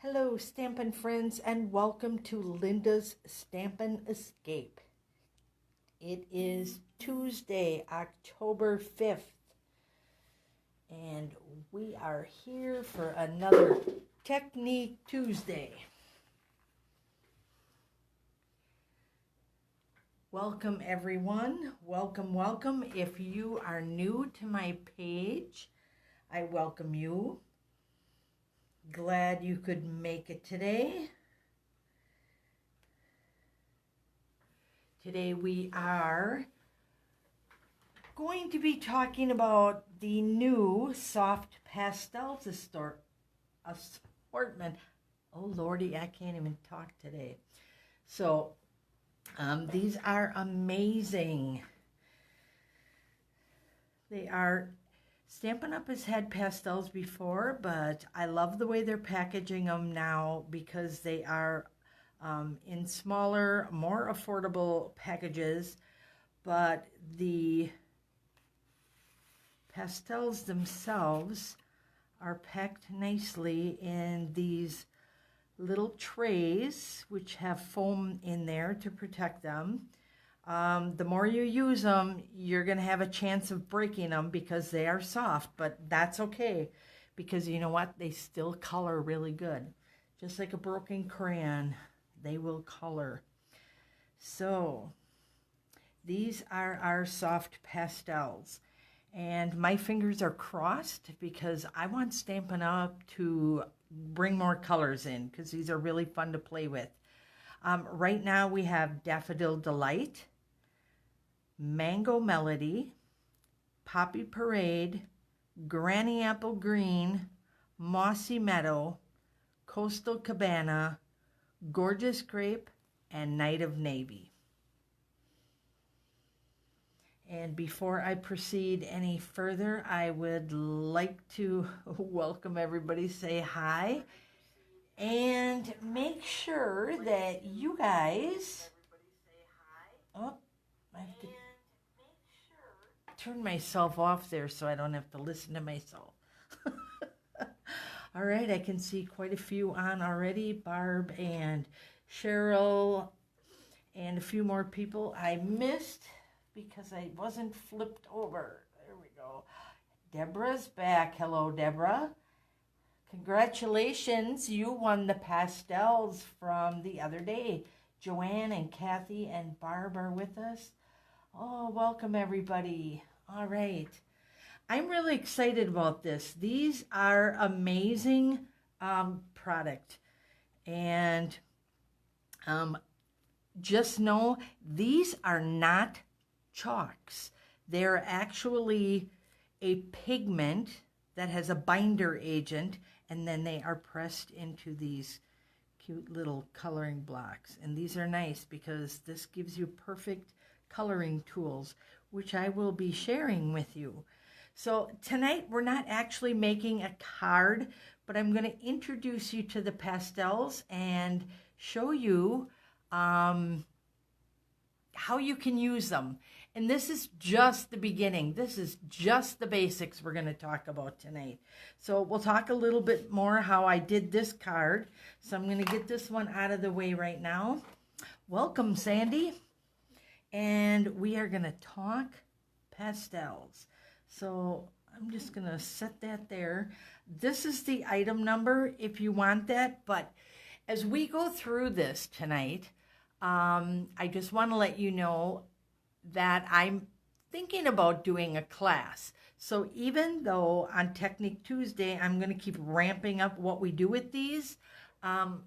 Hello, Stampin' friends, and welcome to Linda's Stampin' Escape. It is Tuesday, October 5th, and we are here for another Technique Tuesday. Welcome, everyone. Welcome, welcome. If you are new to my page, I welcome you. Glad you could make it today. Today we are going to be talking about the new soft pastels assortment. Oh Lordy, I can't even talk today. So these are amazing. They are Stampin' Up has had pastels before, but I love the way they're packaging them now because they are in smaller, more affordable packages, but the pastels themselves are packed nicely in these little trays, which have foam in there to protect them. The more you use them, you're going to have a chance of breaking them because they are soft, but that's okay because you know what? They still color really good. Just like a broken crayon, they will color. So these are our soft pastels. And my fingers are crossed because I want Stampin' Up to bring more colors in because these are really fun to play with. Right now we have Daffodil Delight, Mango Melody, Poppy Parade, Granny Apple Green, Mossy Meadow, Coastal Cabana, Gorgeous Grape, and Night of Navy. And before I proceed any further, I would like to welcome everybody, say hi, and make sure that you guys, oh, I have to turn myself off there so I don't have to listen to myself. All right, I can see quite a few on already. Barb and Cheryl and a few more people I missed because I wasn't flipped over. There we go. Deborah's back. Hello, Deborah. Congratulations, you won the pastels from the other day. Joanne and Kathy and Barb are with us. Oh, welcome everybody. All right. I'm really excited about this. These are amazing product. And just know these are not chalks. They're actually a pigment that has a binder agent, and then they are pressed into these cute little coloring blocks. And these are nice because this gives you perfect coloring tools, which I will be sharing with you. So tonight we're not actually making a card, but I'm going to introduce you to the pastels and show you how you can use them. And this is just the beginning. This is just the basics we're going to talk about tonight. So we'll talk a little bit more how I did this card. So I'm going to get this one out of the way right now. Welcome, Sandy. And we are going to talk pastels. So I'm just going to set that there. This is the item number if you want that. But as we go through this tonight, I just want to let you know that I'm thinking about doing a class. So even though on Technique Tuesday, I'm going to keep ramping up what we do with these, I'm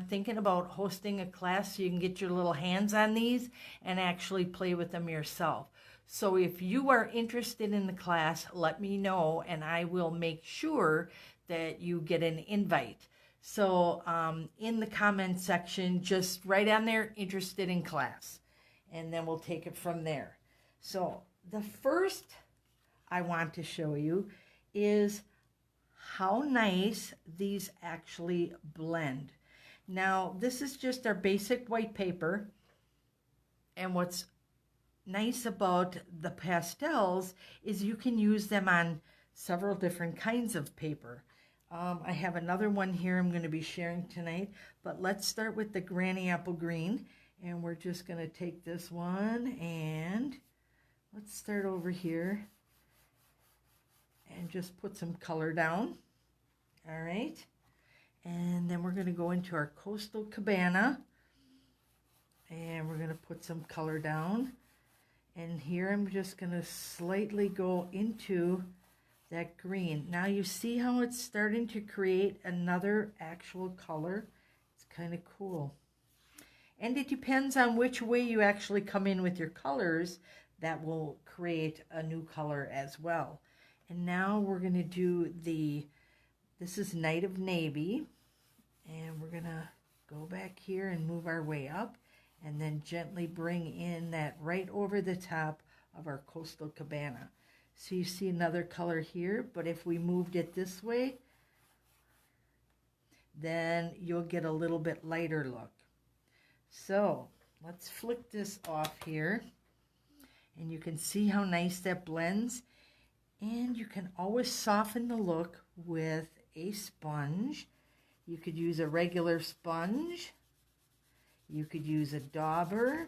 thinking about hosting a class so you can get your little hands on these and actually play with them yourself. So if you are interested in the class, let me know and I will make sure that you get an invite. So in the comment section, just write on there, interested in class, and then we'll take it from there. So the first I want to show you is how nice these actually blend. Now, this is just our basic white paper, and what's nice about the pastels is you can use them on several different kinds of paper. I have another one here I'm going to be sharing tonight, but let's start with the Granny Apple Green. And we're just going to take this one and let's start over here and just put some color down. All right. And then we're going to go into our Coastal Cabana and we're going to put some color down. And here I'm just going to slightly go into that green. Now you see how it's starting to create another actual color. It's kind of cool. And it depends on which way you actually come in with your colors, that will create a new color as well. And now we're going to do this is Night of Navy. And we're going to go back here and move our way up. And then gently bring in that right over the top of our Coastal Cabana. So you see another color here, but if we moved it this way, then you'll get a little bit lighter look. So let's flick this off here, and you can see how nice that blends. And you can always soften the look with a sponge. You could use a regular sponge. You could use a dauber,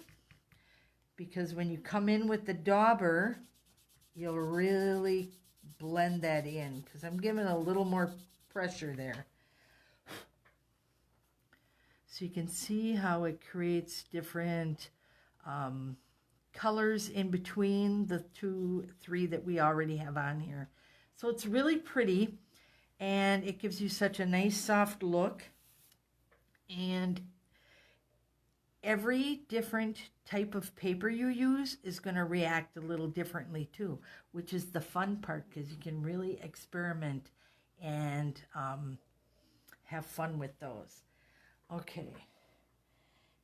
because when you come in with the dauber, you'll really blend that in, because I'm giving a little more pressure there. So you can see how it creates different colors in between the 2, 3 that we already have on here. So it's really pretty, and it gives you such a nice soft look. And every different type of paper you use is going to react a little differently too, which is the fun part, because you can really experiment and have fun with those. Okay,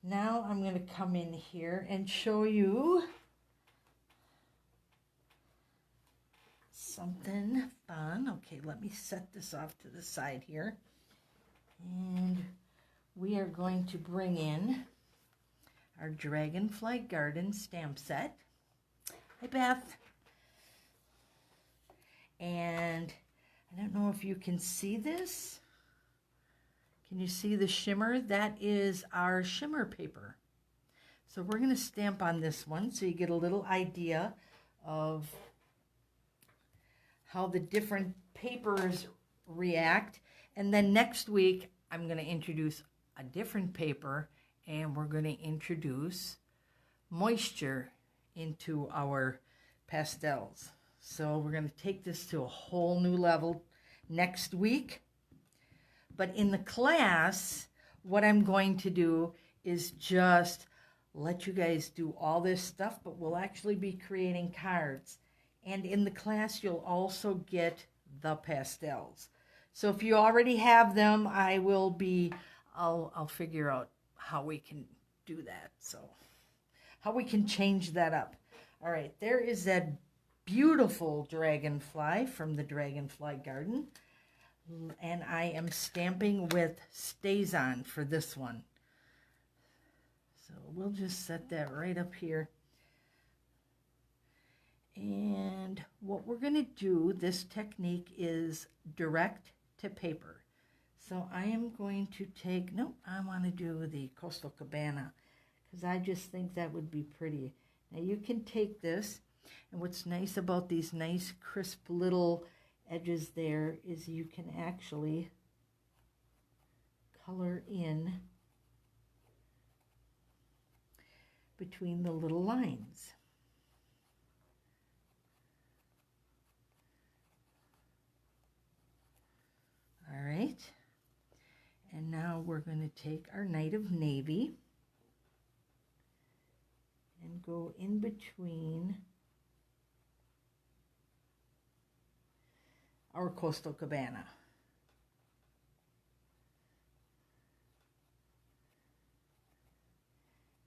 now I'm going to come in here and show you something fun. Okay, let me set this off to the side here. And we are going to bring in our Dragonfly Garden stamp set. Hi, Beth. And I don't know if you can see this. Can you see the shimmer? That is our shimmer paper. So we're going to stamp on this one so you get a little idea of how the different papers react. And then next week, I'm going to introduce a different paper, and we're going to introduce moisture into our pastels. So we're going to take this to a whole new level next week. But in the class, what I'm going to do is just let you guys do all this stuff, but we'll actually be creating cards. And in the class, you'll also get the pastels. So if you already have them, I'll figure out how we can do that. So how we can change that up. All right, there is that beautiful dragonfly from the Dragonfly Garden. And I am stamping with StazOn for this one. So we'll just set that right up here. And what we're going to do, this technique is direct to paper. So I am going to take, no, I want to do the Coastal Cabana, because I just think that would be pretty. Now you can take this, and what's nice about these nice crisp little edges there is you can actually color in between the little lines. All right, and now we're going to take our Night of Navy and go in between our Coastal Cabana.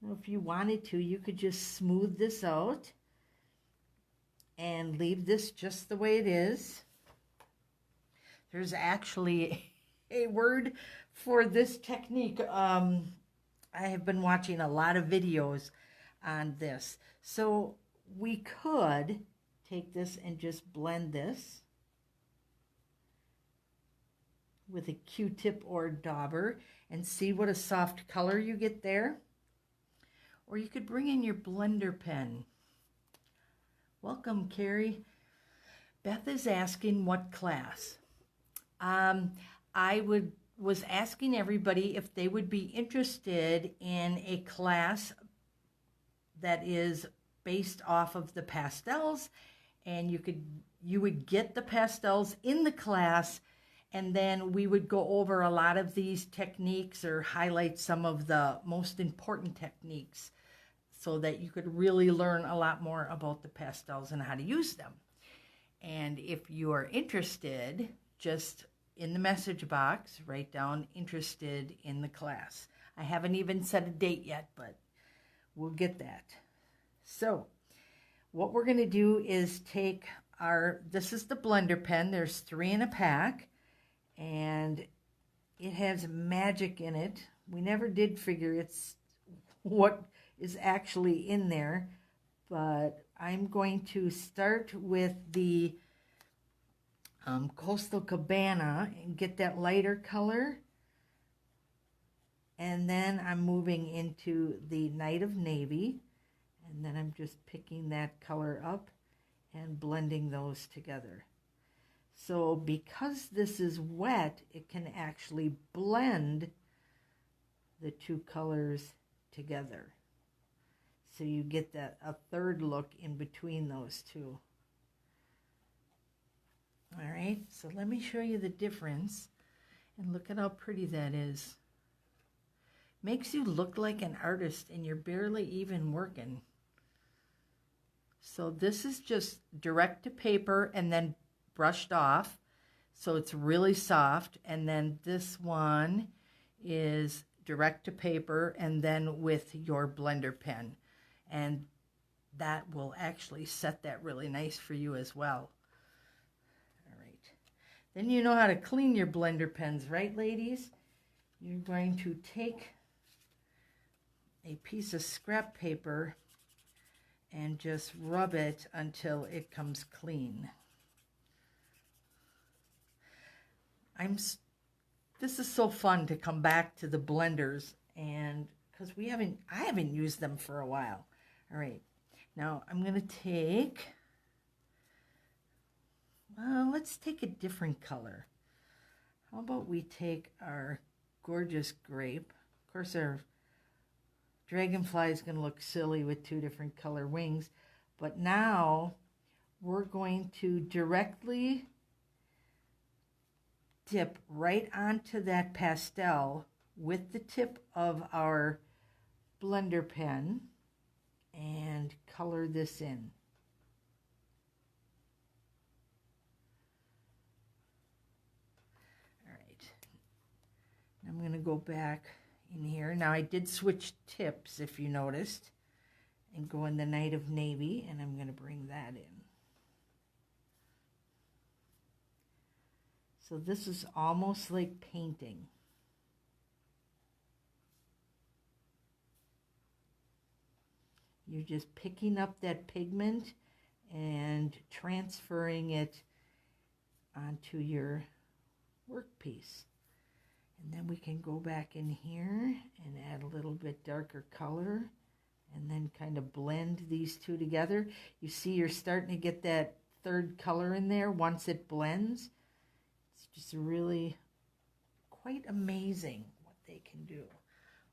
Now, if you wanted to, you could just smooth this out and leave this just the way it is. There's actually a word for this technique. I have been watching a lot of videos on this. So we could take this and just blend this. with a Q-tip or dauber and see what a soft color you get there. Or you could bring in your blender pen. Welcome, Carrie. Beth is asking what class. Was asking everybody if they would be interested in a class that is based off of the pastels, and you would get the pastels in the class, and then we would go over a lot of these techniques or highlight some of the most important techniques so that you could really learn a lot more about the pastels and how to use them. And if you are interested, just in the message box, write down interested in the class. I haven't even set a date yet, but we'll get that. So what we're going to do is take this is the blender pen. There's 3 in a pack, and it has magic in it. We never did figure it's what is actually in there, but I'm going to start with the Coastal Cabana and get that lighter color, and then I'm moving into the Night of Navy, and then I'm just picking that color up and blending those together. So because this is wet, it can actually blend the 2 colors together, so you get a third look in between those 2. All right, so let me show you the difference, and look at how pretty that is. Makes you look like an artist, and you're barely even working. So this is just direct to paper and then brushed off, so it's really soft. And then this one is direct to paper and then with your blender pen, and that will actually set that really nice for you as well. Then you know how to clean your blender pens, right, ladies? You're going to take a piece of scrap paper and just rub it until it comes clean. This is so fun to come back to the blenders, and because I haven't used them for a while. All right, now I'm going to take, let's take a different color. How about we take our gorgeous grape? Of course, our dragonfly is going to look silly with 2 different color wings, but now we're going to directly dip right onto that pastel with the tip of our blender pen and color this in. I'm going to go back in here. Now I did switch tips, if you noticed, and go in the Night of Navy, and I'm going to bring that in. So this is almost like painting. You're just picking up that pigment and transferring it onto your workpiece. And then we can go back in here and add a little bit darker color and then kind of blend these 2 together. You see you're starting to get that third color in there once it blends. It's just really quite amazing what they can do.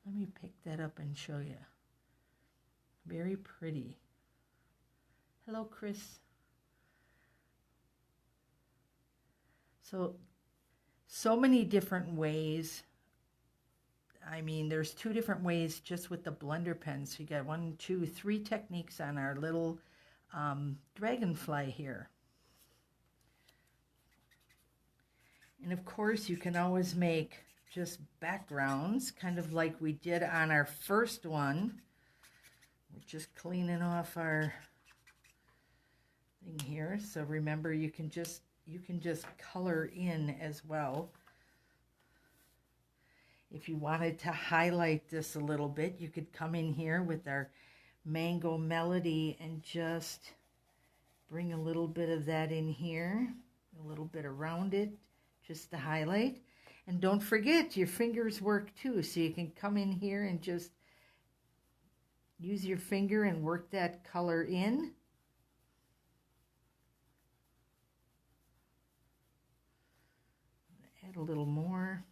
Let me pick that up and show you. Very pretty. Hello, Chris. So many different ways. I mean, there's 2 different ways just with the blender pens. So you got 1, 2, 3 techniques on our little dragonfly here. And of course, you can always make just backgrounds, kind of like we did on our first one. We're just cleaning off our thing here. So remember, you can just color in as well. If you wanted to highlight this a little bit, you could come in here with our Mango Melody and just bring a little bit of that in here, a little bit around it, just to highlight. And don't forget, your fingers work too, so you can come in here and just use your finger and work that color in. Add a little more.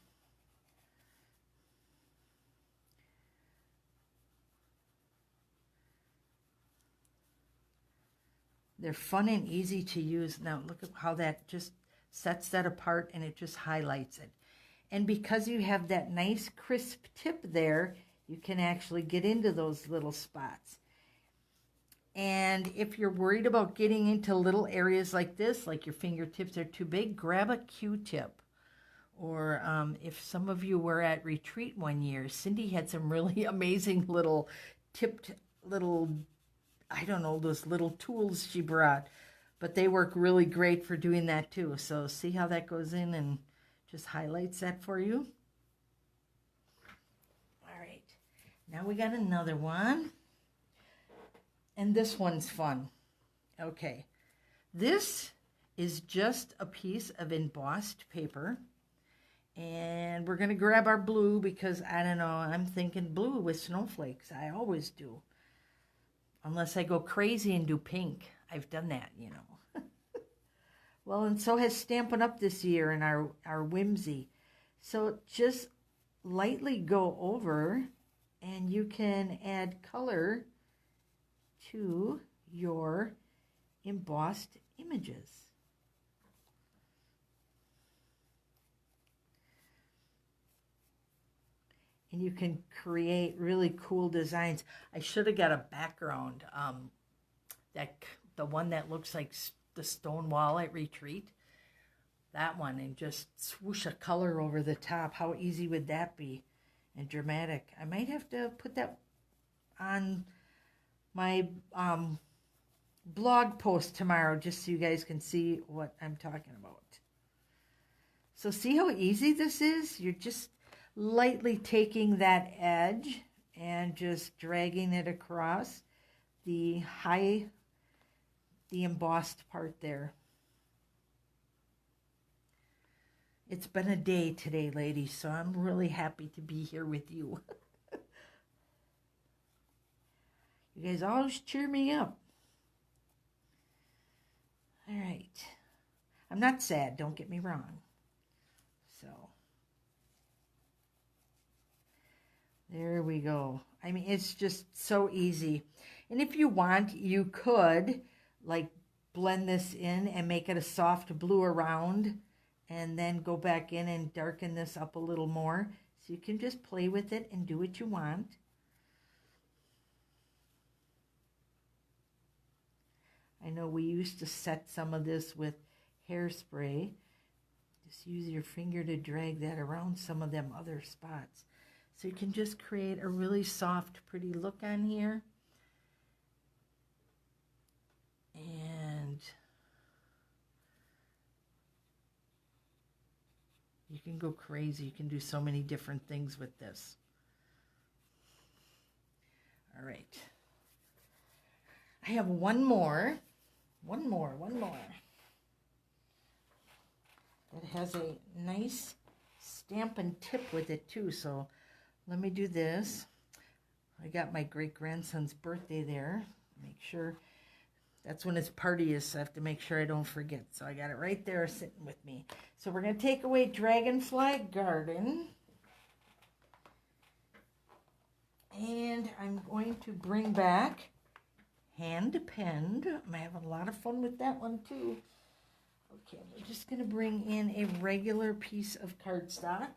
They're fun and easy to use. Now look at how that just sets that apart, and it just highlights it. And because you have that nice crisp tip there, you can actually get into those little spots. And if you're worried about getting into little areas like this, like your fingertips are too big, grab a Q-tip. Or if some of you were at retreat one year, Cindy had some really amazing little tipped little, I don't know, those little tools she brought. But they work really great for doing that too. So see how that goes in and just highlights that for you. All right, now we got another one. And this one's fun. Okay, this is just a piece of embossed paper. And we're going to grab our blue because, I don't know, I'm thinking blue with snowflakes. I always do. Unless I go crazy and do pink. I've done that, you know. Well, and so has Stampin' Up this year in our whimsy. So just lightly go over and you can add color to your embossed images. And you can create really cool designs. I should have got a background, the one that looks like the stone wall at retreat. That one, and just swoosh a color over the top. How easy would that be? And dramatic. I might have to put that on my blog post tomorrow just so you guys can see what I'm talking about. So see how easy this is? You're just lightly taking that edge and just dragging it across the embossed part there. It's been a day today, ladies, so I'm really happy to be here with you. You guys always cheer me up. All right. I'm not sad, don't get me wrong. So there we go. I mean, it's just so easy. And if you want, you could like blend this in and make it a soft blue around and then go back in and darken this up a little more. So you can just play with it and do what you want. I know we used to set some of this with hairspray. Just use your finger to drag that around some of them other spots. So you can just create a really soft, pretty look on here. And you can go crazy. You can do so many different things with this. All right. I have one more. That has a nice Stampin' tip with it too. So let me do this. I got my great-grandson's birthday there. Make sure that's when his party is, so I have to make sure I don't forget. So I got it right there sitting with me. So we're going to take away Dragonfly Garden. And I'm going to bring back Hand Penned. I'm having a lot of fun with that one too. Okay, we're just going to bring in a regular piece of cardstock.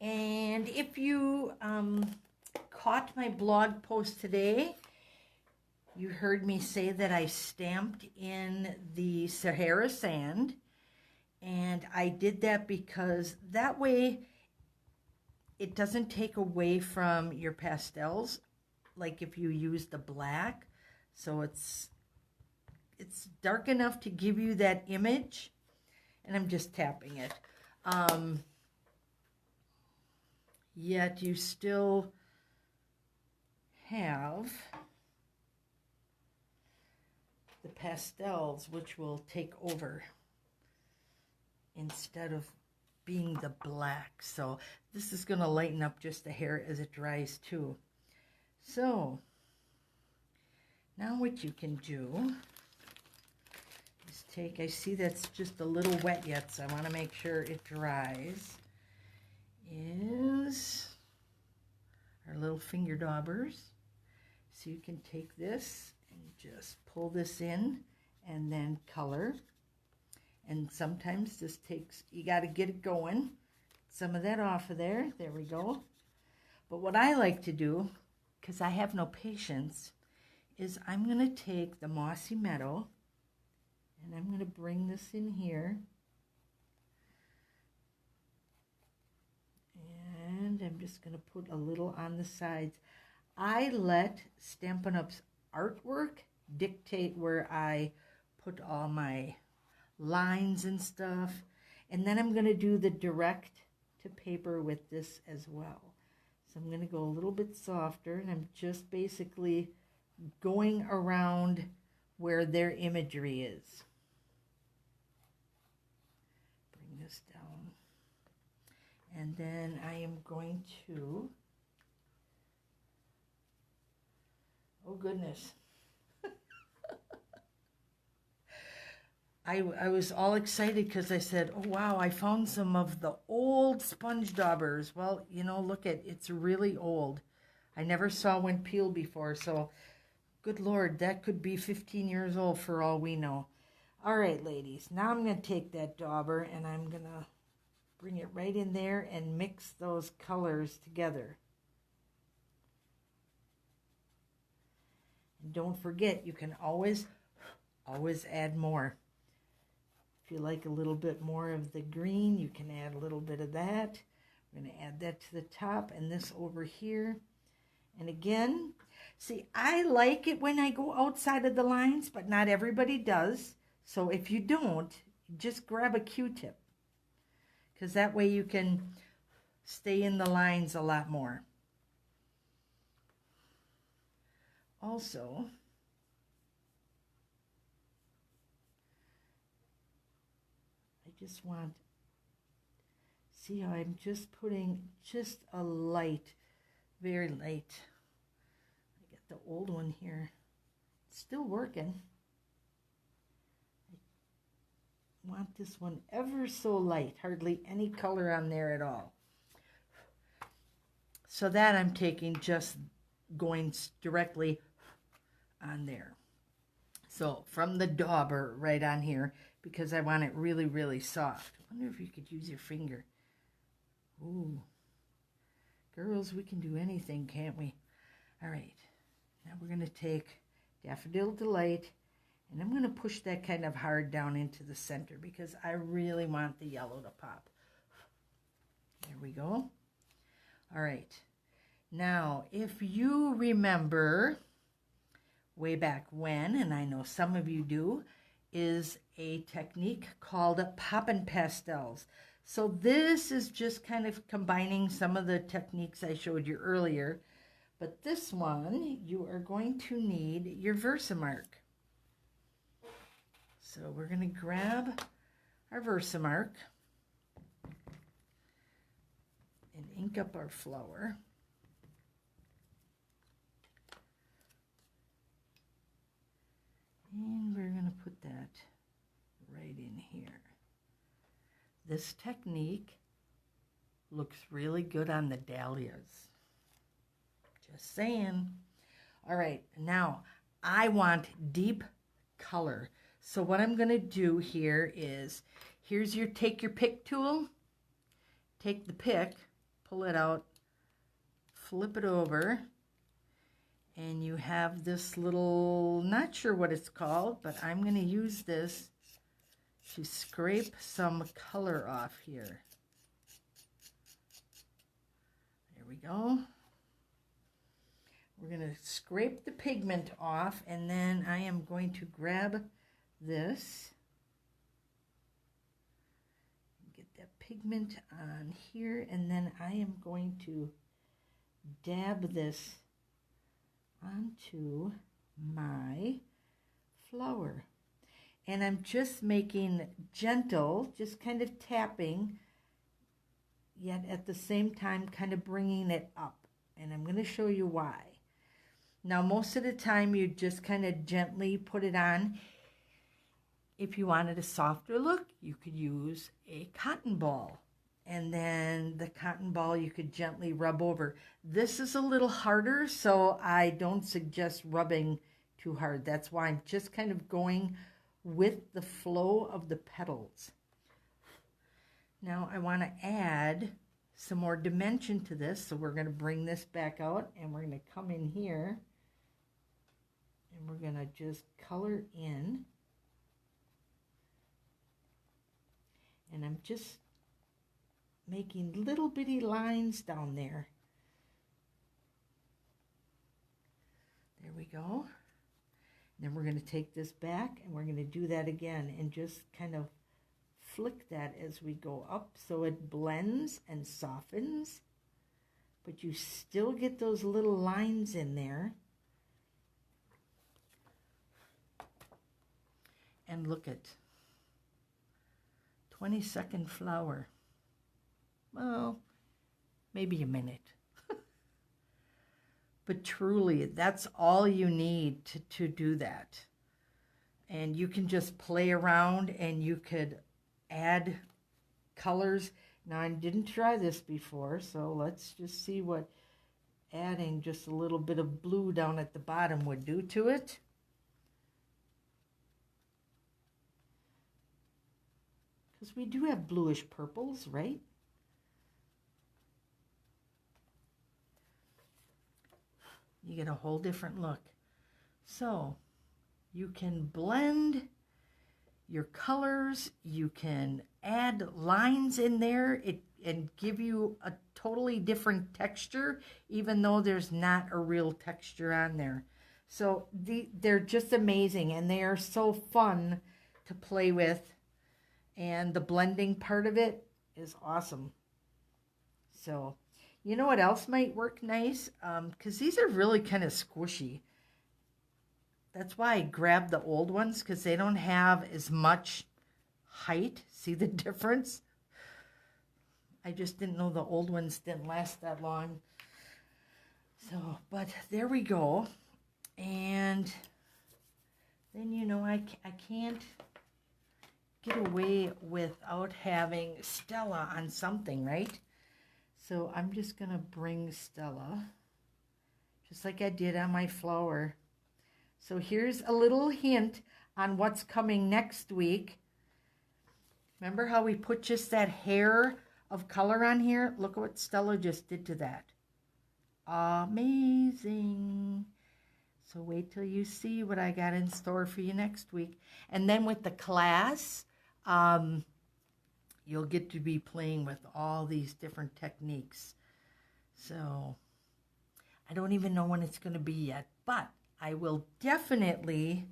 And if you caught my blog post today, you heard me say that I stamped in the Sahara sand. And I did that because that way it doesn't take away from your pastels, like if you use the black. So it's dark enough to give you that image. And I'm just tapping it. Yet you still have the pastels, which will take over. instead of being the black. So this is going to lighten up just a hair as it dries too. So now what you can do is take, I see that's just a little wet yet, so I want to make sure it dries, is our little finger daubers. So you can take this and just pull this in and then color. And sometimes this takes, you got to get it going. Some of that off of there. There we go. But what I like to do, because I have no patience, is I'm going to take the Mossy Meadow and I'm going to bring this in here. And I'm just going to put a little on the sides. I let Stampin' Up's artwork dictate where I put all my lines and stuff, and then I'm going to do the direct to paper with this as well. So I'm going to go a little bit softer, and I'm just basically going around where their imagery is. Bring this down, and then I am going to, oh goodness, I was all excited because I said, oh wow, I found some of the old sponge daubers. Well, you know, look at, it's really old. I never saw one peel before, so good Lord, that could be 15 years old for all we know. All right, ladies, now I'm going to take that dauber and I'm going to bring it right in there and mix those colors together. And don't forget, you can always add more. If you like a little bit more of the green, you can add a little bit of that. We're going to add that to the top and this over here. And again, see, I like it when I go outside of the lines, but not everybody does. So if you don't, just grab a Q-tip, because that way you can stay in the lines a lot more. Also, just want, see how I'm just putting just a light, very light. I got the old one here. It's still working. I want this one ever so light, hardly any color on there at all. So that I'm taking, just going directly on there. So from the dauber right on here, because I want it really, really soft. I wonder if you could use your finger. Ooh. Girls, we can do anything, can't we? All right. Now we're going to take Daffodil Delight, and I'm going to push that kind of hard down into the center because I really want the yellow to pop. There we go. All right. Now, if you remember way back when, and I know some of you do, is a technique called Poppin Pastels. So this is just kind of combining some of the techniques I showed you earlier, but this one you are going to need your Versamark. So we're going to grab our Versamark and ink up our flower. And we're going to put that right in here. This technique looks really good on the dahlias. Just saying. All right, now I want deep color. So what I'm going to do here is, take your pick tool, take the pick, pull it out, flip it over, and you have this little, not sure what it's called, but I'm going to use this to scrape some color off here. There we go. We're going to scrape the pigment off, and then I am going to grab this, get that pigment on here, and then I am going to dab this onto my flower. And I'm just making gentle, just kind of tapping, yet at the same time kind of bringing it up. And I'm going to show you why. Now, most of the time you just kind of gently put it on. If you wanted a softer look, you could use a cotton ball. And then the cotton ball you could gently rub over. This is a little harder, so I don't suggest rubbing too hard. That's why I'm just kind of going with the flow of the petals. Now I want to add some more dimension to this, so we're going to bring this back out and we're going to come in here and we're going to just color in. And I'm just making little bitty lines down there. There we go. Then we're going to take this back and we're going to do that again and just kind of flick that as we go up so it blends and softens, but you still get those little lines in there. And look at 20-second flower. Well, maybe a minute. But truly, that's all you need to do that. And you can just play around and you could add colors. Now, I didn't try this before, so let's just see what adding just a little bit of blue down at the bottom would do to it. Because we do have bluish purples, right? You get a whole different look. So you can blend your colors, you can add lines in there and give you a totally different texture, even though there's not a real texture on there. So they're just amazing, and they are so fun to play with, and the blending part of it is awesome. So you know what else might work nice? Because these are really kind of squishy. That's why I grabbed the old ones, because they don't have as much height. See the difference? I just didn't know the old ones didn't last that long. So, but there we go. And then, you know, I can't get away without having Stella on something, right? So I'm just going to bring Stella, just like I did on my flower. So here's a little hint on what's coming next week. Remember how we put just that hair of color on here? Look at what Stella just did to that. Amazing. So wait till you see what I got in store for you next week. And then with the class, you'll get to be playing with all these different techniques. So I don't even know when it's going to be yet, but I will definitely,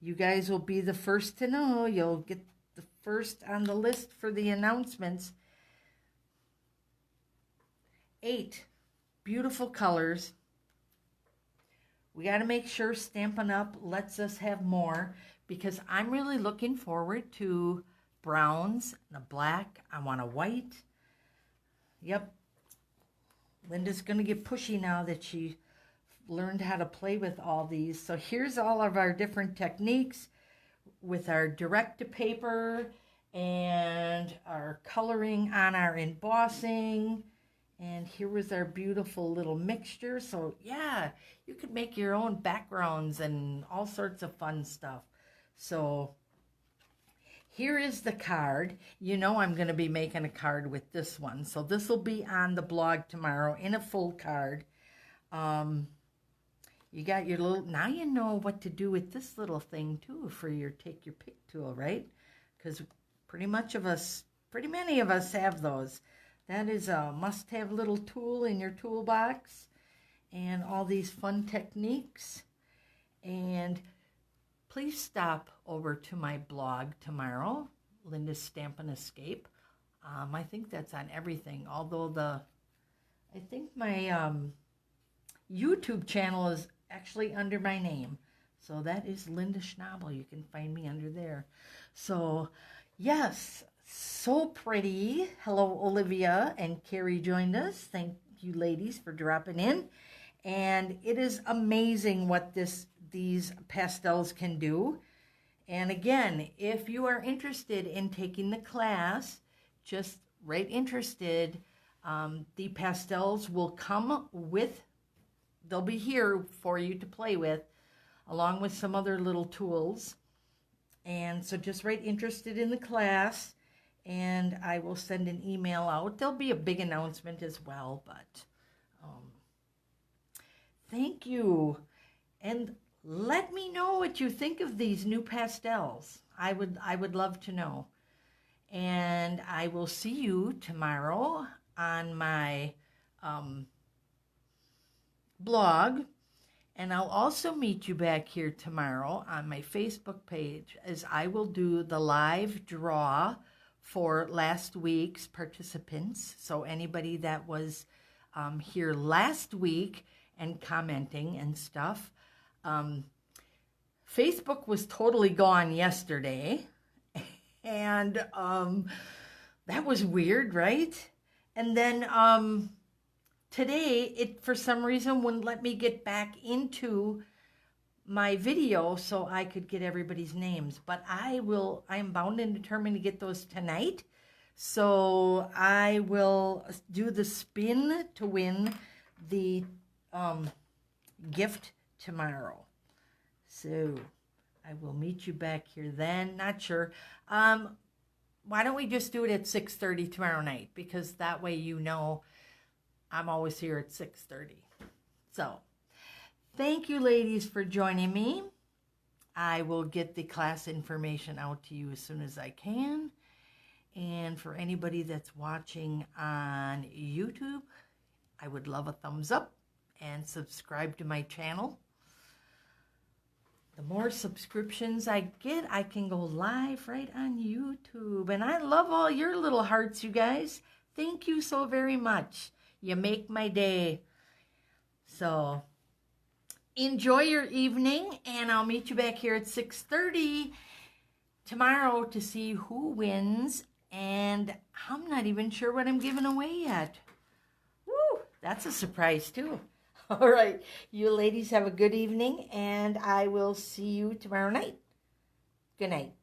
you guys will be the first to know. You'll get the first on the list for the announcements. 8 beautiful colors. We got to make sure Stampin' Up lets us have more, because I'm really looking forward to browns and a black. I want a white. Yep. Linda's going to get pushy now that she learned how to play with all these. So here's all of our different techniques with our direct to paper and our coloring on our embossing. And here was our beautiful little mixture. So yeah, you could make your own backgrounds and all sorts of fun stuff. So here is the card. You know I'm going to be making a card with this one. So this will be on the blog tomorrow in a full card. You got your little, now you know what to do with this little thing too for your take your pick tool, right? Because pretty many of us have those. That is a must-have little tool in your toolbox, and all these fun techniques. And please stop over to my blog tomorrow, Linda's Stampin' Escape. I think that's on everything, although I think my YouTube channel is actually under my name. So that is Linda Schnabel. You can find me under there. So, yes, so pretty. Hello, Olivia and Carrie joined us. Thank you, ladies, for dropping in. And it is amazing what these pastels can do. And again, if you are interested in taking the class, just right interested, the pastels will come with, they'll be here for you to play with, along with some other little tools. And so just right interested in the class, and I will send an email out. There'll be a big announcement as well, but thank you. And let me know what you think of these new pastels. I would love to know. And I will see you tomorrow on my blog. And I'll also meet you back here tomorrow on my Facebook page, as I will do the live draw for last week's participants. So anybody that was here last week and commenting and stuff. Facebook was totally gone yesterday. And that was weird, right? And then today, it for some reason wouldn't let me get back into my video so I could get everybody's names. But I am bound and determined to get those tonight. So I will do the spin to win the gift tomorrow. So I will meet you back here then. Not sure. Why don't we just do it at 6:30 tomorrow night? Because that way you know I'm always here at 6:30. So thank you, ladies, for joining me. I will get the class information out to you as soon as I can. And for anybody that's watching on YouTube, I would love a thumbs up and subscribe to my channel. The more subscriptions I get, I can go live right on YouTube. And I love all your little hearts, you guys. Thank you so very much. You make my day. So enjoy your evening, and I'll meet you back here at 6:30 tomorrow to see who wins. And I'm not even sure what I'm giving away yet. Woo, that's a surprise too. All right, you ladies have a good evening, and I will see you tomorrow night. Good night.